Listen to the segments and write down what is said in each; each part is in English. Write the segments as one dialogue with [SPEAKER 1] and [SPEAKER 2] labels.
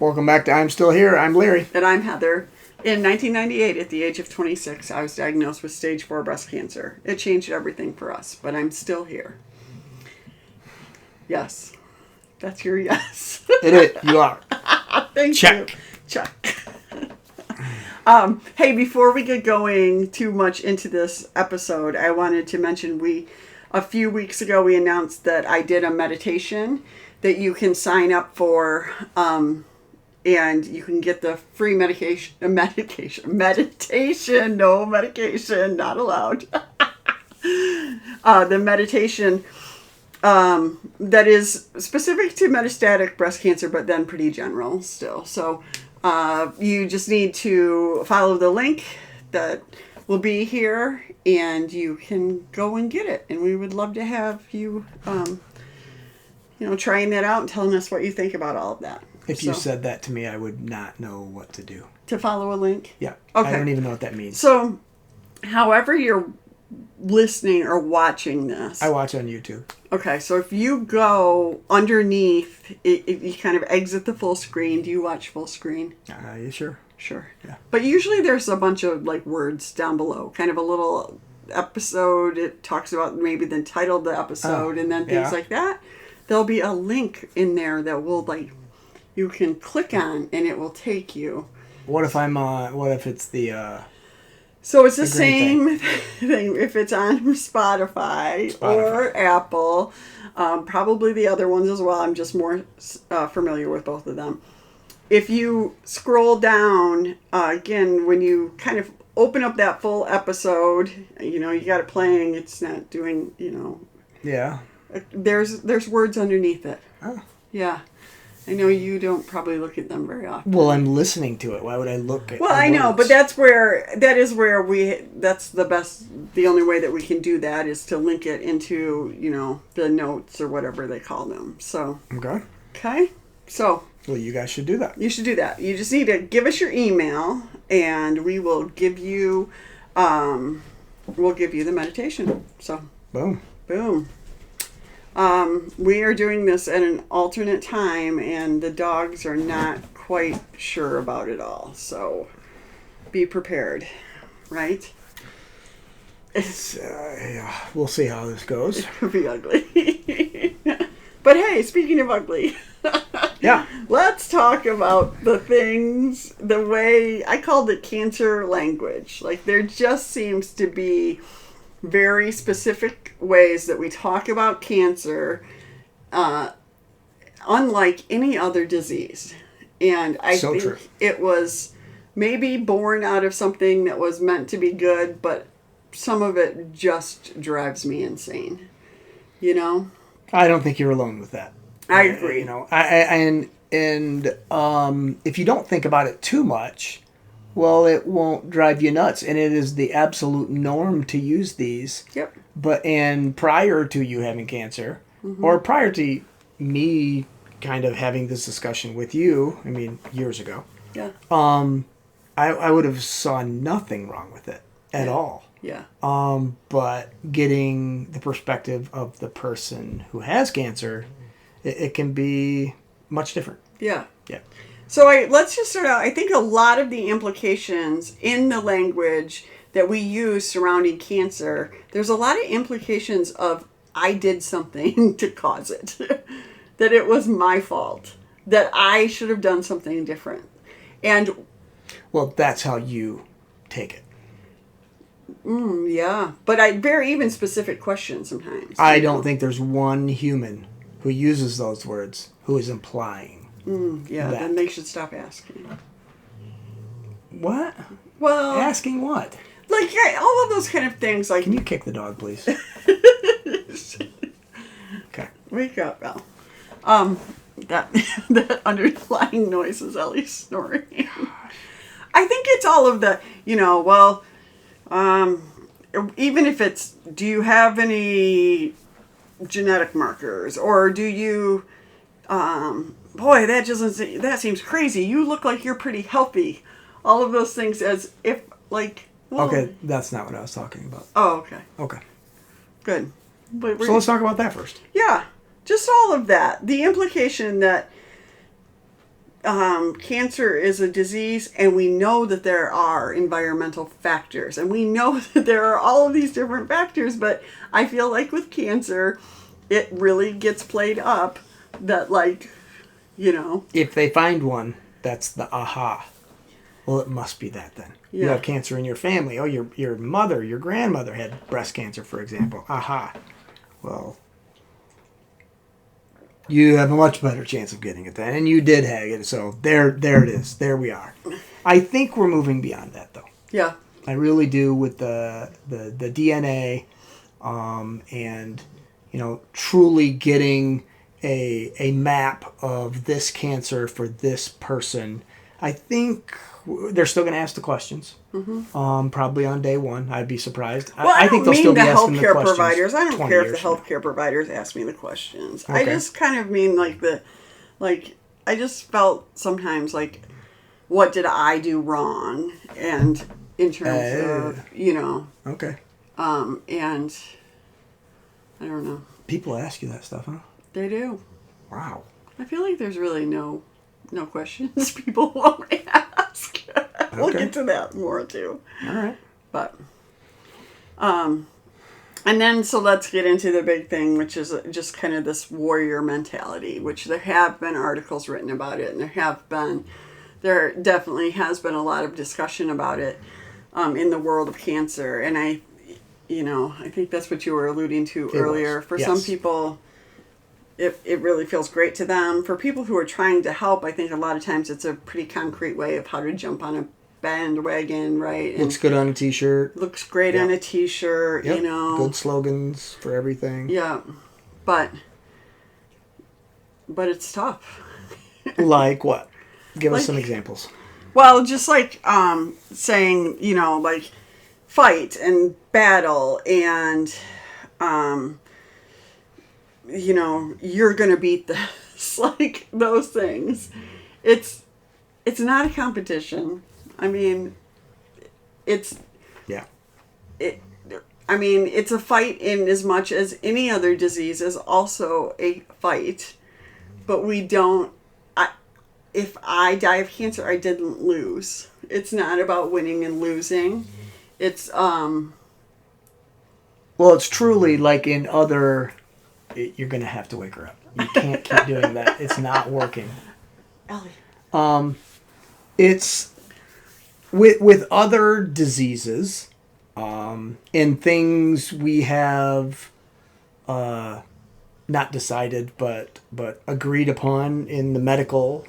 [SPEAKER 1] Welcome back to I'm Still Here. I'm Larry.
[SPEAKER 2] And I'm Heather. In 1998, at the age of 26, I was diagnosed with stage 4 breast cancer. It changed everything for us, but I'm still here. Yes. That's your yes.
[SPEAKER 1] It is. You are.
[SPEAKER 2] Thank
[SPEAKER 1] Check.
[SPEAKER 2] you. Check. Hey, before we get going too much into this episode, I wanted to mention a few weeks ago we announced that I did a meditation that you can sign up for, and you can get the free meditation, no medication, not allowed. The meditation that is specific to metastatic breast cancer, but then pretty general still. So you just need to follow the link that will be here, and you can go and get it. And we would love to have you, trying that out and telling us what you think about all of that.
[SPEAKER 1] If you said that to me, I would not know what to do.
[SPEAKER 2] To follow a link?
[SPEAKER 1] Yeah.
[SPEAKER 2] Okay.
[SPEAKER 1] I don't even know what that means.
[SPEAKER 2] So, however you're listening or watching this.
[SPEAKER 1] I watch on YouTube.
[SPEAKER 2] Okay, so if you go underneath, you kind of exit the full screen. Do you watch full screen?
[SPEAKER 1] You sure?
[SPEAKER 2] Sure.
[SPEAKER 1] Yeah.
[SPEAKER 2] But usually there's a bunch of words down below, kind of a little episode. It talks about maybe the title of the episode and then things like that. There'll be a link in there that will you can click on and it will take you.
[SPEAKER 1] What if it's the
[SPEAKER 2] So it's the same thing if it's on Spotify. Or Apple, probably the other ones as well. I'm just more familiar with both of them. If you scroll down, again, when you kind of open up that full episode, you got it playing. It's not doing,
[SPEAKER 1] Yeah.
[SPEAKER 2] There's words underneath it.
[SPEAKER 1] Oh.
[SPEAKER 2] Yeah. I know you don't probably look at them very often.
[SPEAKER 1] Well, I'm listening to it. Why would I look at
[SPEAKER 2] Well, I know, but that's the only way that we can do that is to link it into, the notes or whatever they call them. So. Okay. So.
[SPEAKER 1] Well, you guys should do that.
[SPEAKER 2] You should do that. You just need to give us your email and we will give you, the meditation. So.
[SPEAKER 1] Boom.
[SPEAKER 2] We are doing this at an alternate time, and the dogs are not quite sure about it all. So, be prepared, right?
[SPEAKER 1] We'll see how this goes.
[SPEAKER 2] It could be ugly. But hey, speaking of ugly,
[SPEAKER 1] yeah,
[SPEAKER 2] let's talk about the way I called it cancer language. There just seems to be very specific ways that we talk about cancer, unlike any other disease. And I think it was maybe born out of something that was meant to be good, but some of it just drives me insane.
[SPEAKER 1] I don't think you're alone with that.
[SPEAKER 2] I agree.
[SPEAKER 1] If you don't think about it too much, well, it won't drive you nuts, and it is the absolute norm to use these.
[SPEAKER 2] Yep.
[SPEAKER 1] And prior to you having cancer, or prior to me kind of having this discussion with you, years ago.
[SPEAKER 2] Yeah.
[SPEAKER 1] I would have saw nothing wrong with it at all.
[SPEAKER 2] Yeah.
[SPEAKER 1] But getting the perspective of the person who has cancer, it can be much different.
[SPEAKER 2] Yeah.
[SPEAKER 1] Yeah.
[SPEAKER 2] So let's just start out. I think a lot of the implications in the language that we use surrounding cancer, there's a lot of implications of I did something to cause it, that it was my fault, that I should have done something different. And
[SPEAKER 1] well, that's how you take it.
[SPEAKER 2] Yeah, but even specific questions sometimes.
[SPEAKER 1] I don't think there's one human who uses those words who is implying.
[SPEAKER 2] Then they should stop asking.
[SPEAKER 1] What?
[SPEAKER 2] Well,
[SPEAKER 1] asking what?
[SPEAKER 2] All of those kind of things.
[SPEAKER 1] Can you kick the dog, please? Okay.
[SPEAKER 2] Wake up, Al. That underlying noise is Ellie snoring. I think it's all of the, even if it's, do you have any genetic markers, or do you, boy, that seems crazy. You look like you're pretty healthy. All of those things as if,
[SPEAKER 1] okay, that's not what I was talking about.
[SPEAKER 2] Oh, okay.
[SPEAKER 1] Okay.
[SPEAKER 2] Good.
[SPEAKER 1] So let's talk about that first.
[SPEAKER 2] Yeah. Just all of that. The implication that cancer is a disease, and we know that there are environmental factors, and we know that there are all of these different factors, but I feel like with cancer, it really gets played up that, like,
[SPEAKER 1] If they find one, that's the aha. Well, it must be that then. You
[SPEAKER 2] Yeah.
[SPEAKER 1] have cancer in your family. Oh, your mother, your grandmother had breast cancer, for example. Aha. Well, you have a much better chance of getting it then, and you did have it. So there it is. There we are. I think we're moving beyond that, though.
[SPEAKER 2] Yeah.
[SPEAKER 1] I really do, with the DNA, and truly getting a map of this cancer for this person. I think they're still going to ask the questions. Probably on day one. I'd be surprised.
[SPEAKER 2] Well, I
[SPEAKER 1] think
[SPEAKER 2] don't
[SPEAKER 1] they'll still
[SPEAKER 2] mean
[SPEAKER 1] be
[SPEAKER 2] the
[SPEAKER 1] asking the
[SPEAKER 2] healthcare
[SPEAKER 1] questions.
[SPEAKER 2] providers. I don't
[SPEAKER 1] 20
[SPEAKER 2] care if the
[SPEAKER 1] years from now.
[SPEAKER 2] healthcare providers ask me the questions.
[SPEAKER 1] Okay.
[SPEAKER 2] I just kind of mean I just felt sometimes like, what did I do wrong? And in terms of,
[SPEAKER 1] Okay.
[SPEAKER 2] and I don't know.
[SPEAKER 1] People ask you that stuff, huh?
[SPEAKER 2] They do.
[SPEAKER 1] Wow.
[SPEAKER 2] I feel like there's really no questions people won't ask. We'll
[SPEAKER 1] Okay.
[SPEAKER 2] get to that more too.
[SPEAKER 1] All right.
[SPEAKER 2] But, and then so let's get into the big thing, which is just kind of this warrior mentality, which there have been articles written about it, and there definitely has been a lot of discussion about it in the world of cancer. And I think that's what you were alluding to earlier.
[SPEAKER 1] Was.
[SPEAKER 2] For
[SPEAKER 1] Yes.
[SPEAKER 2] some people, it really feels great to them. For people who are trying to help, I think a lot of times it's a pretty concrete way of how to jump on a bandwagon, right? And
[SPEAKER 1] looks good on a t-shirt.
[SPEAKER 2] looks great on a t-shirt,
[SPEAKER 1] Yep. Good slogans for everything.
[SPEAKER 2] Yeah. But it's tough.
[SPEAKER 1] Like what? Give us
[SPEAKER 2] Like-
[SPEAKER 1] some examples.
[SPEAKER 2] Well, just like saying, like fight and battle and you're going to beat this, like those things. It's not a competition. I mean, it's a fight in as much as any other disease is also a fight, but we don't. If I die of cancer, I didn't lose. It's not about winning and losing. It's
[SPEAKER 1] Well, it's truly like in other. You're gonna have to wake her up. You can't keep doing that. It's not working.
[SPEAKER 2] Ellie.
[SPEAKER 1] It's with other diseases, and things we have not decided but agreed upon in the medical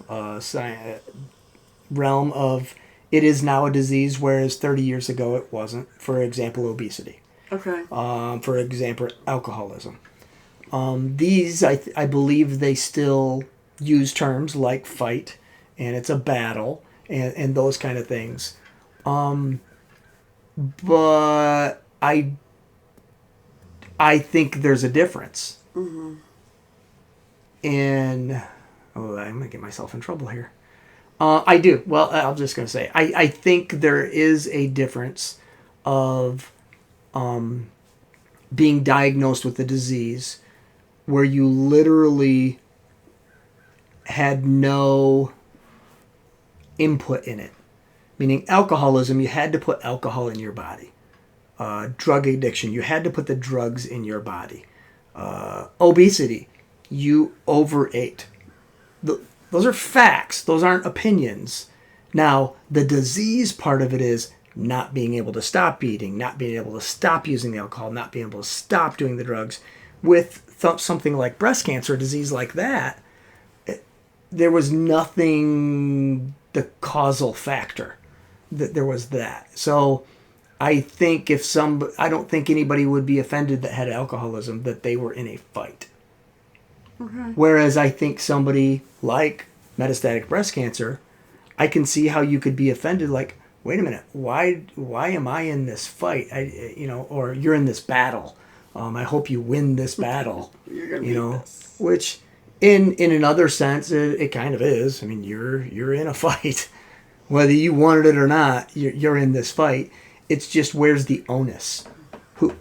[SPEAKER 1] realm of it is now a disease, whereas 30 years ago it wasn't. For example, obesity.
[SPEAKER 2] Okay.
[SPEAKER 1] For example, alcoholism. These, I believe they still use terms like fight, and it's a battle, and those kind of things. But I think there's a difference.
[SPEAKER 2] Mm-hmm.
[SPEAKER 1] And, I'm going to get myself in trouble here. I do. Well, I'm just going to say, I think there is a difference of being diagnosed with a disease where you literally had no input in it. Meaning alcoholism, you had to put alcohol in your body. Drug addiction, you had to put the drugs in your body. Obesity, you overate. Those are facts. Those aren't opinions. Now, the disease part of it is not being able to stop eating, not being able to stop using the alcohol, not being able to stop doing the drugs. With something like breast cancer, a disease like that, there was nothing, the causal factor. There was that. So I think I don't think anybody would be offended that had alcoholism that they were in a fight.
[SPEAKER 2] Okay.
[SPEAKER 1] Whereas I think somebody like metastatic breast cancer, I can see how you could be offended. Like, wait a minute, why am I in this fight? Or you're in this battle. I hope you win this battle.
[SPEAKER 2] You're gonna beat this.
[SPEAKER 1] Which in another sense it kind of is. I mean, you're in a fight, whether you wanted it or not. You're in this fight. It's just, where's the onus? Who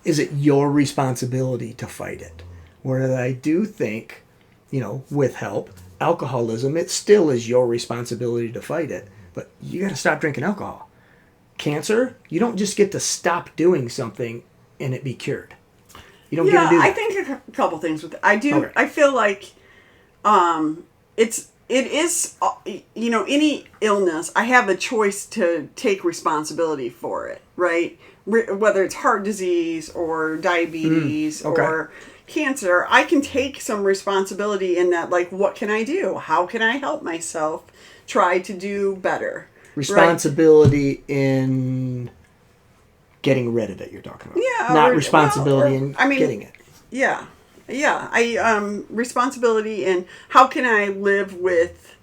[SPEAKER 1] is it? Your responsibility to fight it. Whereas I do think, with help, alcoholism, it still is your responsibility to fight it. But you got to stop drinking alcohol. Cancer, you don't just get to stop doing something and it be cured. You don't get to do that.
[SPEAKER 2] I think a couple things with it. I do. Okay. I feel like it is, any illness, I have a choice to take responsibility for it, right? Whether it's heart disease or diabetes or cancer, I can take some responsibility in that, like, what can I do? How can I help myself try to do better?
[SPEAKER 1] Responsibility in getting rid of it, you're talking about.
[SPEAKER 2] Yeah.
[SPEAKER 1] Not responsibility in getting it.
[SPEAKER 2] Yeah. Yeah. Responsibility in how can I live with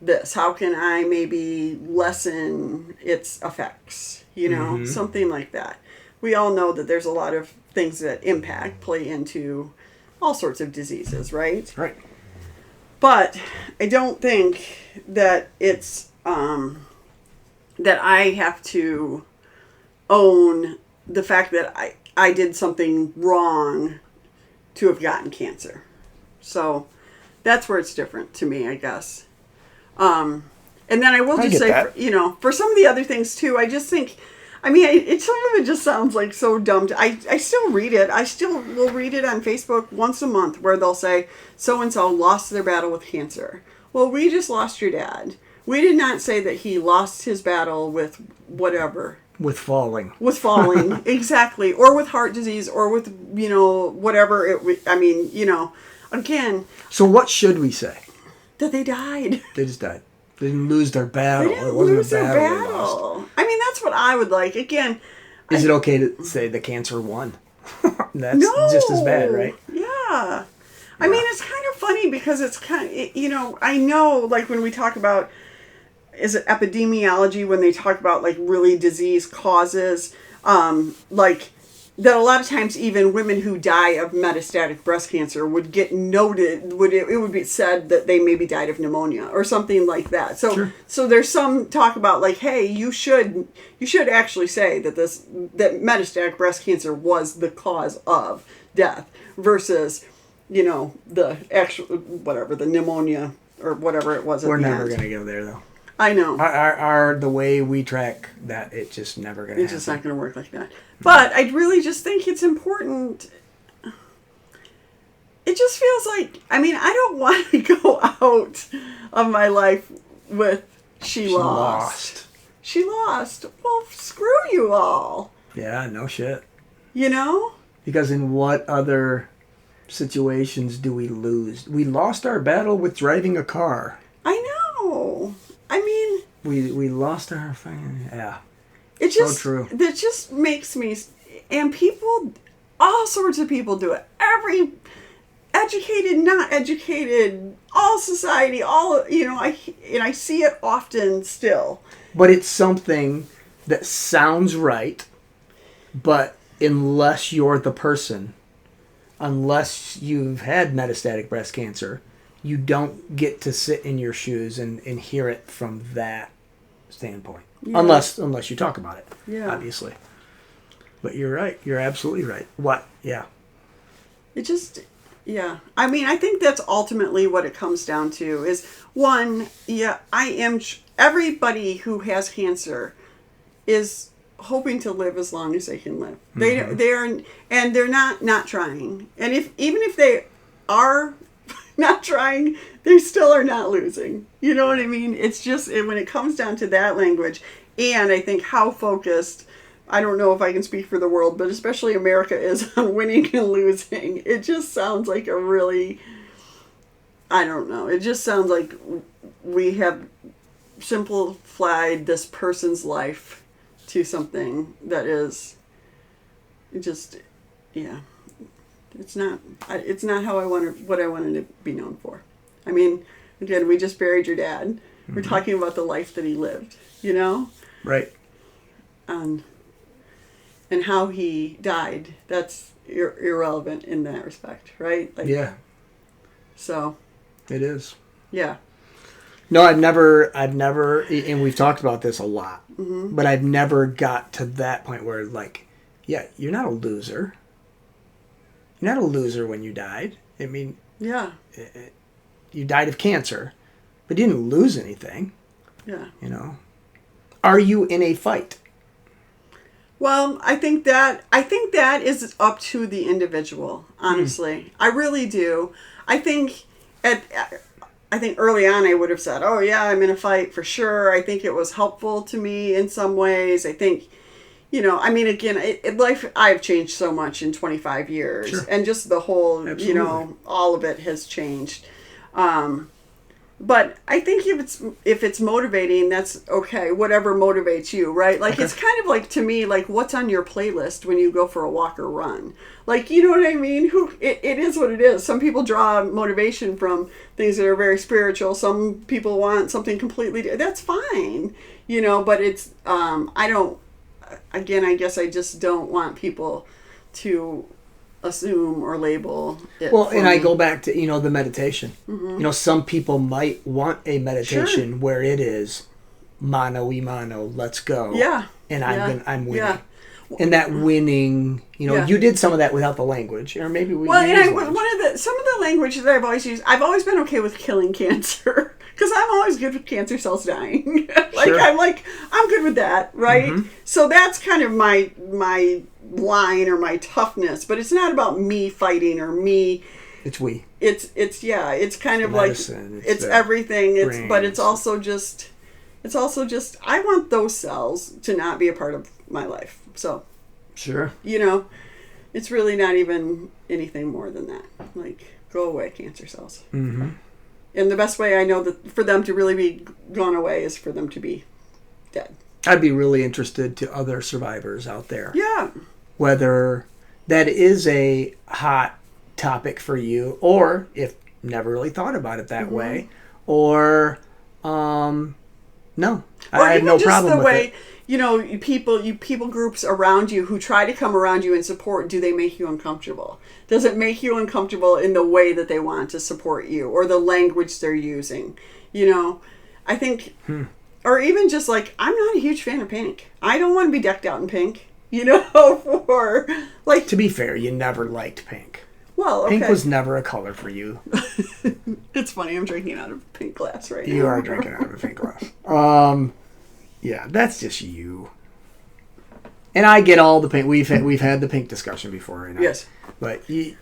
[SPEAKER 2] this? How can I maybe lessen its effects? Something like that. We all know that there's a lot of things that play into all sorts of diseases, right?
[SPEAKER 1] Right.
[SPEAKER 2] But I don't think that it's that I have to own the fact that I did something wrong to have gotten cancer. So that's where it's different to me, I guess. And then I will just say, for some of the other things too, I just think, some of it just sounds like so dumb. I still read it. I still will read it on Facebook once a month where they'll say, so-and-so lost their battle with cancer. Well, we just lost your dad. We did not say that he lost his battle with whatever.
[SPEAKER 1] With falling.
[SPEAKER 2] With falling, exactly. Or with heart disease, or with, whatever again.
[SPEAKER 1] So what should we say?
[SPEAKER 2] That they died.
[SPEAKER 1] They just died. They didn't lose their battle.
[SPEAKER 2] They didn't lose their battle. That's what I would like. Again.
[SPEAKER 1] Is it okay to say the cancer won? That's just as bad, right?
[SPEAKER 2] Yeah. It's kind of funny because it's kind of, I know, like, when we talk about, is it epidemiology, when they talk about, like, really disease causes, like, that a lot of times even women who die of metastatic breast cancer would get noted, it would be said that they maybe died of pneumonia or something like that. So
[SPEAKER 1] sure.
[SPEAKER 2] So there's some talk about, like, hey, you should actually say that that metastatic breast cancer was the cause of death versus, the actual, whatever, the pneumonia or whatever it was.
[SPEAKER 1] We're never going to go there, though.
[SPEAKER 2] I know.
[SPEAKER 1] Our the way we track that, it's just never going to happen.
[SPEAKER 2] It's just not going to work like that. But I really just think it's important. It just feels like, I don't want to go out of my life with she lost. She lost. Well, screw you all.
[SPEAKER 1] Yeah, no shit.
[SPEAKER 2] Because
[SPEAKER 1] in what other situations do we lose? We lost our battle with driving a car.
[SPEAKER 2] I know.
[SPEAKER 1] We lost our fucking, yeah.
[SPEAKER 2] It just,
[SPEAKER 1] so true.
[SPEAKER 2] That just makes me, and people, all sorts of people do it. Every educated, not educated, all society, all, I see it often still.
[SPEAKER 1] But it's something that sounds right, but unless you're the person, unless you've had metastatic breast cancer, you don't get to sit in your shoes and hear it from that standpoint. Yeah. Unless you talk about it, obviously. But you're right. You're absolutely right. What? Yeah.
[SPEAKER 2] It just, yeah. I think that's ultimately what it comes down to is, one, everybody who has cancer is hoping to live as long as they can live. Mm-hmm. They're not trying. And even if they are not trying, they still are not losing. You know what I mean? It's just, when it comes down to that language, and I think how focused, I don't know if I can speak for the world, but especially America is on winning and losing. It just sounds like a really, I don't know. It just sounds like we have simplified this person's life to something that is just, yeah. It's not how what I wanted to be known for. Again, we just buried your dad. Mm-hmm. We're talking about the life that he lived,
[SPEAKER 1] Right.
[SPEAKER 2] And how he died, that's irrelevant in that respect, right?
[SPEAKER 1] Yeah.
[SPEAKER 2] So.
[SPEAKER 1] It is.
[SPEAKER 2] Yeah.
[SPEAKER 1] No, I've never, and we've talked about this a lot,
[SPEAKER 2] mm-hmm.
[SPEAKER 1] but I've never got to that point where, like, yeah, you're not a loser. You're not a loser when you died.
[SPEAKER 2] Yeah.
[SPEAKER 1] you died of cancer, but you didn't lose anything.
[SPEAKER 2] Yeah.
[SPEAKER 1] You know, are you in a fight?
[SPEAKER 2] Well, I think that is up to the individual. Honestly, I really do. I think early on I would have said, "Oh yeah, I'm in a fight for sure." I think it was helpful to me in some ways. I think, I mean, again, life, I've changed so much in 25 years,
[SPEAKER 1] Sure.
[SPEAKER 2] and just the whole,
[SPEAKER 1] Absolutely.
[SPEAKER 2] all of it has changed. But I think if it's motivating, that's okay. Whatever motivates you, right? Like,
[SPEAKER 1] Okay.
[SPEAKER 2] it's kind of like, to me, like, what's on your playlist when you go for a walk or run? Like, you know what I mean? It is what it is. Some people draw motivation from things that are very spiritual. Some people want something completely different. That's fine, but it's, I don't, again, I guess I just don't want people to assume or label it.
[SPEAKER 1] Well,
[SPEAKER 2] for
[SPEAKER 1] and I
[SPEAKER 2] me.
[SPEAKER 1] go back to, the meditation. Some people might want a meditation
[SPEAKER 2] Sure.
[SPEAKER 1] where it is mano y mano, let's go.
[SPEAKER 2] Yeah.
[SPEAKER 1] And
[SPEAKER 2] Yeah.
[SPEAKER 1] I'm winning.
[SPEAKER 2] Yeah.
[SPEAKER 1] And that winning,
[SPEAKER 2] Yeah.
[SPEAKER 1] you did some of that without the language, or maybe we
[SPEAKER 2] Well,
[SPEAKER 1] use
[SPEAKER 2] and
[SPEAKER 1] language.
[SPEAKER 2] some of the language that I've always used, I've always been okay with killing cancer because I'm always good with cancer cells dying.
[SPEAKER 1] Sure.
[SPEAKER 2] I'm good with that, right? So that's kind of my line or my toughness, but it's not about me fighting or me.
[SPEAKER 1] It's we.
[SPEAKER 2] It's kind of
[SPEAKER 1] medicine,
[SPEAKER 2] like
[SPEAKER 1] it's
[SPEAKER 2] it's
[SPEAKER 1] the
[SPEAKER 2] everything. But it's
[SPEAKER 1] brains.
[SPEAKER 2] also just I want those cells to not be a part of my life. So
[SPEAKER 1] Sure.
[SPEAKER 2] it's really not even anything more than that. Like, go away, cancer cells.
[SPEAKER 1] Mm-hmm.
[SPEAKER 2] And the best way I know that for them to really be gone away is for them to be dead.
[SPEAKER 1] I'd be really interested to other survivors out there.
[SPEAKER 2] Yeah.
[SPEAKER 1] Whether that is a hot topic for you, or if never really thought about it that way, or no,
[SPEAKER 2] Or
[SPEAKER 1] I have
[SPEAKER 2] even
[SPEAKER 1] no
[SPEAKER 2] just
[SPEAKER 1] problem
[SPEAKER 2] the
[SPEAKER 1] with
[SPEAKER 2] way,
[SPEAKER 1] it.
[SPEAKER 2] people groups around you who try to come around you and support, do they make you uncomfortable? Does it make you uncomfortable in the way that they want to support you or the language they're using? I think, or even just like, I'm not a huge fan of pink. I don't want to be decked out in pink, for like,
[SPEAKER 1] To be fair, you never liked pink.
[SPEAKER 2] well, okay.
[SPEAKER 1] Pink was never a color for you.
[SPEAKER 2] It's funny, I'm drinking out of a pink glass right now.
[SPEAKER 1] You are drinking out of a pink glass. Yeah, that's just you. And I get all the pink. We've had the pink discussion before,
[SPEAKER 2] Yes.
[SPEAKER 1] But you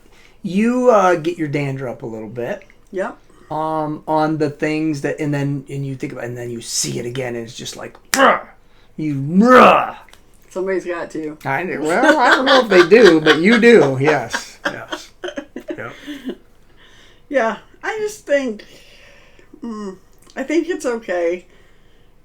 [SPEAKER 1] get your dander up a little bit.
[SPEAKER 2] Yep.
[SPEAKER 1] On the things that, and you think about, and then you see it again, and it's just like, bruh.
[SPEAKER 2] Somebody's got to.
[SPEAKER 1] I don't know if they do, but you do. Yes. Yep.
[SPEAKER 2] Yeah, I just think, I think it's okay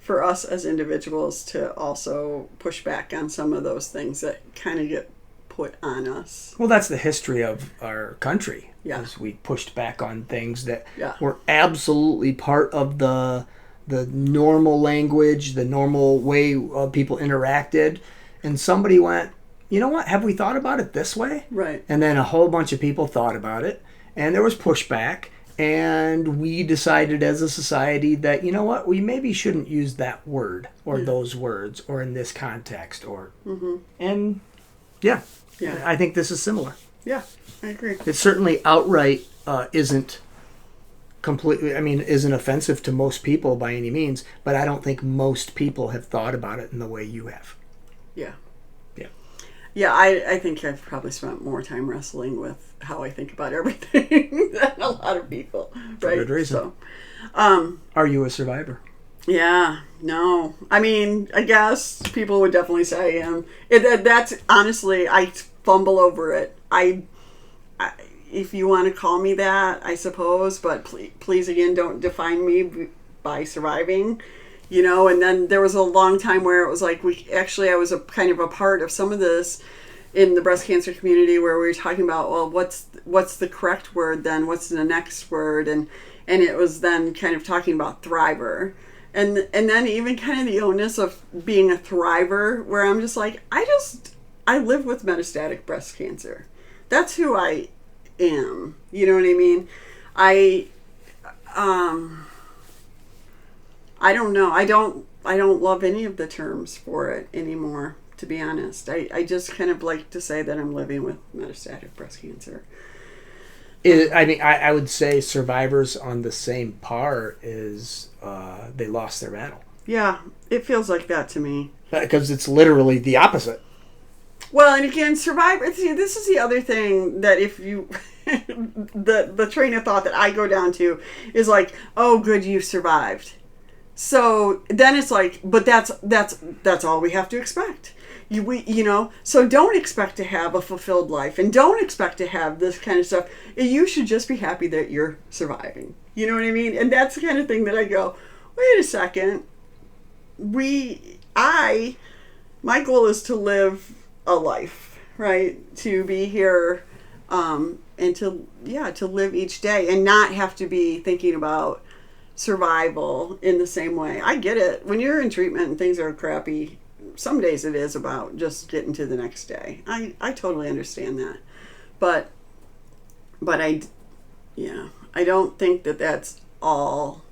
[SPEAKER 2] for us as individuals to also push back on some of those things that kind of get put on us.
[SPEAKER 1] Well, that's the history of our country.
[SPEAKER 2] Yeah.
[SPEAKER 1] Is we pushed back on things that
[SPEAKER 2] Yeah.
[SPEAKER 1] were absolutely part of the normal language, the normal way people interacted, and somebody went, you know what? Have we thought about it this way?
[SPEAKER 2] Right.
[SPEAKER 1] And then a whole bunch of people thought about it, and there was pushback, and we decided as a society that, you know what, we maybe shouldn't use that word or those words or in this context or and yeah. I think this is similar.
[SPEAKER 2] Yeah, I agree.
[SPEAKER 1] It certainly outright isn't offensive to most people by any means, but I don't think most people have thought about it in the way you have.
[SPEAKER 2] Yeah.
[SPEAKER 1] Yeah.
[SPEAKER 2] Yeah, I think I've probably spent more time wrestling with how I think about everything than a lot of people. Right.
[SPEAKER 1] For good reason.
[SPEAKER 2] So,
[SPEAKER 1] Are you a survivor?
[SPEAKER 2] yeah, no. I mean, I guess people would definitely say I am. That's honestly, I fumble over it. I if you want to call me that, I suppose, but please again, don't define me by surviving. And then there was a long time where it was like I was a kind of a part of some of this in the breast cancer community where we were talking about, well, what's the correct word then? What's the next word? And it was then kind of talking about thriver. And then even kind of the onus of being a thriver where I'm just like, I live with metastatic breast cancer. That's who I am. You know what I mean? I don't know. I don't love any of the terms for it anymore, to be honest. I just kind of like to say that I'm living with metastatic breast cancer.
[SPEAKER 1] I would say survivors on the same par is they lost their battle.
[SPEAKER 2] Yeah, it feels like that to me.
[SPEAKER 1] Because it's literally the opposite.
[SPEAKER 2] Well, and again, survivor. See, this is the other thing that if you, the train of thought that I go down to is like, oh, good, you survived. So then it's like, but that's all we have to expect. So don't expect to have a fulfilled life and don't expect to have this kind of stuff. You should just be happy that you're surviving. You know what I mean? And that's the kind of thing that I go, wait a second. My goal is to live a life, right? To be here, and to live each day and not have to be thinking about survival in the same way. I get it. When you're in treatment and things are crappy, some days it is about just getting to the next day. I totally understand that. But I don't think that that's all.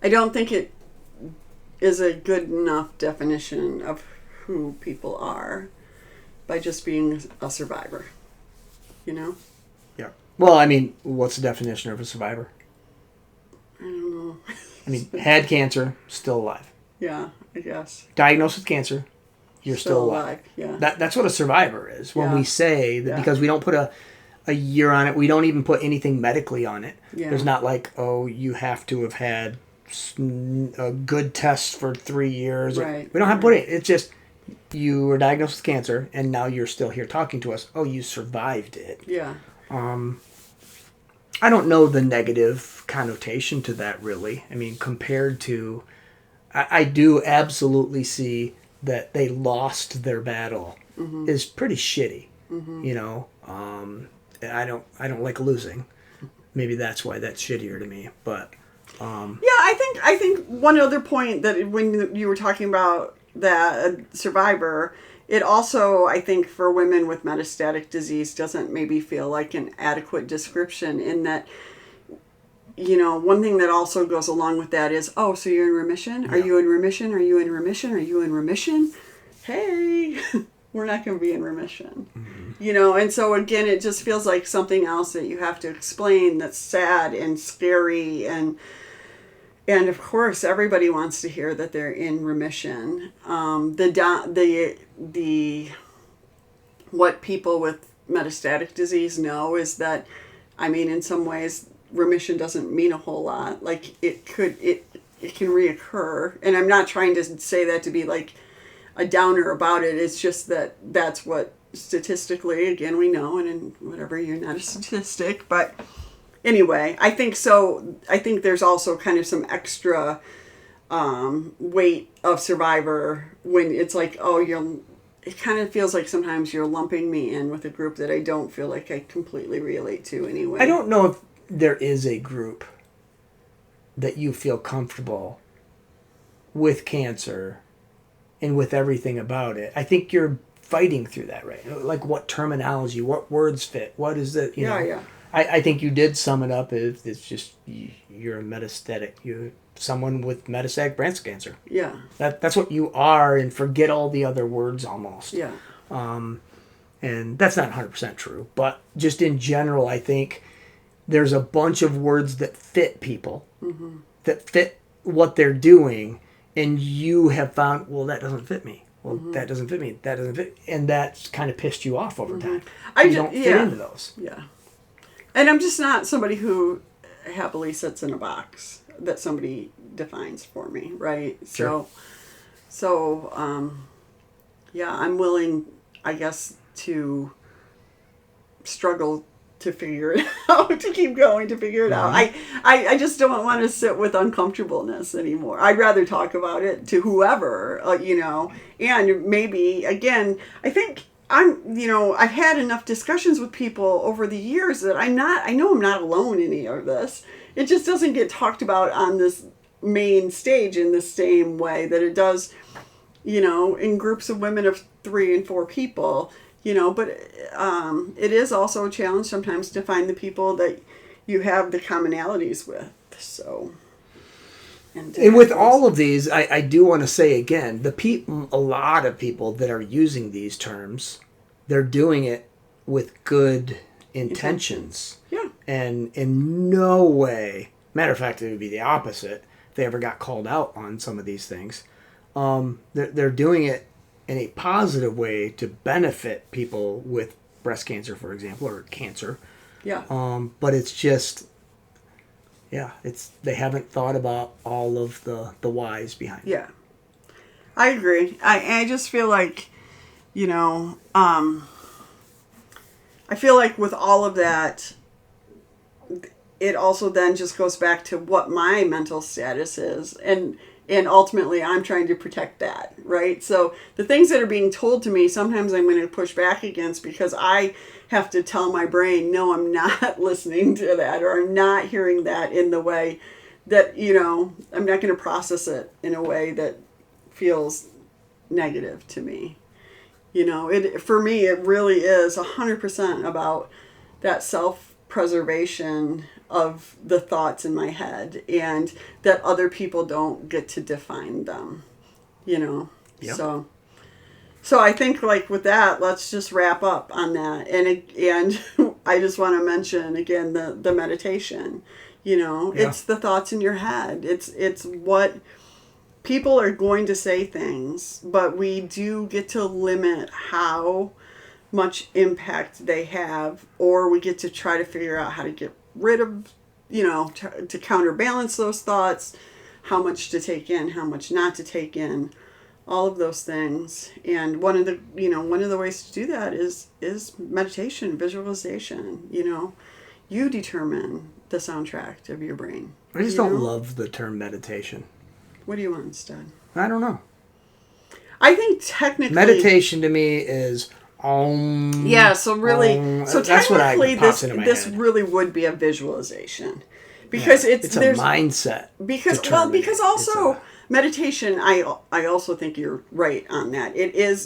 [SPEAKER 2] I don't think it is a good enough definition of who people are by just being a survivor.
[SPEAKER 1] Yeah. Well, I mean, what's the definition of a survivor?
[SPEAKER 2] I don't know.
[SPEAKER 1] I mean, had cancer, still alive.
[SPEAKER 2] Yeah, I guess.
[SPEAKER 1] Diagnosed with cancer, you're still alive.
[SPEAKER 2] Yeah.
[SPEAKER 1] That's what a survivor is. When we say that, because we don't put a year on it, we don't even put anything medically on it.
[SPEAKER 2] Yeah.
[SPEAKER 1] There's not like, oh, you have to have had a good test for 3 years.
[SPEAKER 2] Right.
[SPEAKER 1] We don't have to put it. It's just you were diagnosed with cancer and now you're still here talking to us. Oh, you survived it.
[SPEAKER 2] Yeah.
[SPEAKER 1] I don't know the negative connotation to that, really. I mean, compared to, I do absolutely see that they lost their battle is pretty shitty. I don't like losing. Maybe that's why that's shittier to me. But
[SPEAKER 2] I think one other point that when you were talking about that survivor, it also, I think, for women with metastatic disease doesn't maybe feel like an adequate description in that, one thing that also goes along with that is, oh, so you're in remission? Yeah. Are you in remission? Are you in remission? Are you in remission? Hey, we're not going to be in remission. Mm-hmm. And so again, it just feels like something else that you have to explain that's sad and scary and of course, everybody wants to hear that they're in remission. What people with metastatic disease know is that, I mean, in some ways, remission doesn't mean a whole lot. Like it can reoccur, and I'm not trying to say that to be like a downer about it. It's just that that's what statistically, again, we know, and in whatever, you're not a statistic, but. Anyway, I think so. I think there's also kind of some extra weight of survivor when it's like, oh, it kind of feels like sometimes you're lumping me in with a group that I don't feel like I completely relate to anyway.
[SPEAKER 1] I don't know if there is a group that you feel comfortable with cancer and with everything about it. I think you're fighting through that, right? Like what terminology, what words fit, what is it,
[SPEAKER 2] Yeah.
[SPEAKER 1] I think you did sum it up. It's just you're a metastatic. You're someone with metastatic breast cancer.
[SPEAKER 2] Yeah.
[SPEAKER 1] That's what you are, and forget all the other words almost.
[SPEAKER 2] Yeah.
[SPEAKER 1] And that's not 100% true, but just in general, I think there's a bunch of words that fit people, that fit what they're doing, and you have found, well, that doesn't fit me. Well, that doesn't fit me. That doesn't fit, and that's kind of pissed you off over time. You don't fit into those.
[SPEAKER 2] Yeah. And I'm just not somebody who happily sits in a box that somebody defines for me, right?
[SPEAKER 1] Sure.
[SPEAKER 2] So, I'm willing, I guess, to struggle to figure it out, to keep going, to figure it out. I just don't want to sit with uncomfortableness anymore. I'd rather talk about it to whoever, and maybe, again, I think I've had enough discussions with people over the years that I know I'm not alone in any of this. It just doesn't get talked about on this main stage in the same way that it does, in groups of women of 3 and 4 people, but it is also a challenge sometimes to find the people that you have the commonalities with. So. And
[SPEAKER 1] with all of these, I do want to say again, a lot of people that are using these terms, they're doing it with good intentions.
[SPEAKER 2] Yeah.
[SPEAKER 1] And in no way, matter of fact, it would be the opposite if they ever got called out on some of these things. They're doing it in a positive way to benefit people with breast cancer, for example, or cancer.
[SPEAKER 2] Yeah.
[SPEAKER 1] But it's just, they haven't thought about all of the whys behind it.
[SPEAKER 2] Yeah. I agree. I just feel like, I feel like with all of that, it also then just goes back to what my mental status is. And ultimately, I'm trying to protect that, right? So the things that are being told to me, sometimes I'm going to push back against because I have to tell my brain, no, I'm not listening to that, or I'm not hearing that in the way that, I'm not going to process it in a way that feels negative to me. For me, it really is 100% about that self-preservation of the thoughts in my head, and that other people don't get to define them,
[SPEAKER 1] Yep.
[SPEAKER 2] So I think, like, with that, let's just wrap up on that. And I just want to mention again the meditation. It's the thoughts in your head. It's what people are going to say things, but we do get to limit how much impact they have, or we get to try to figure out how to get rid of, to counterbalance those thoughts, how much to take in, how much not to take in, all of those things. And one of the ways to do that is meditation, visualization. You determine the soundtrack of your brain.
[SPEAKER 1] I just don't love the term meditation.
[SPEAKER 2] What do you want instead?
[SPEAKER 1] I don't know.
[SPEAKER 2] I think technically
[SPEAKER 1] meditation to me is
[SPEAKER 2] yeah, so really, so
[SPEAKER 1] that's what pops into my
[SPEAKER 2] this
[SPEAKER 1] head.
[SPEAKER 2] really would be a visualization, because
[SPEAKER 1] it's a mindset.
[SPEAKER 2] Because also meditation, I also think you're right on that.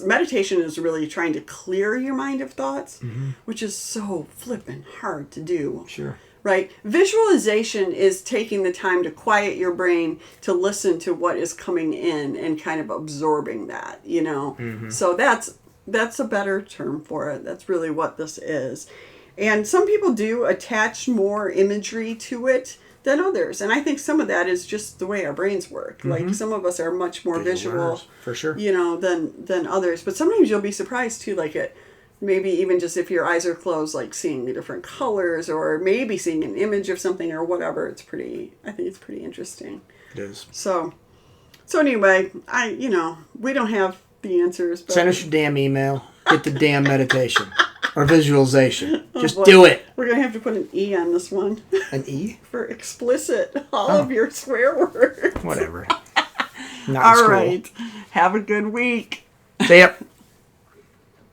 [SPEAKER 2] Meditation is really trying to clear your mind of thoughts, which is so flippin' hard to do.
[SPEAKER 1] Sure.
[SPEAKER 2] Right? Visualization is taking the time to quiet your brain to listen to what is coming in and kind of absorbing that, So that's a better term for it. That's really what this is. And some people do attach more imagery to it than others. And I think some of that is just the way our brains work. Like, some of us are much more visual,
[SPEAKER 1] for sure,
[SPEAKER 2] than others. But sometimes you'll be surprised too, like maybe even just if your eyes are closed, like seeing the different colors, or maybe seeing an image of something or whatever. I think it's pretty interesting.
[SPEAKER 1] It is.
[SPEAKER 2] So anyway, we don't have the answers. But
[SPEAKER 1] send us your damn email. Get the damn meditation or visualization. Just
[SPEAKER 2] boy.
[SPEAKER 1] do it.
[SPEAKER 2] We're going to have to put an E on this one.
[SPEAKER 1] An E?
[SPEAKER 2] For explicit. All of your swear words.
[SPEAKER 1] Whatever.
[SPEAKER 2] All right. Have a good week.
[SPEAKER 1] See ya.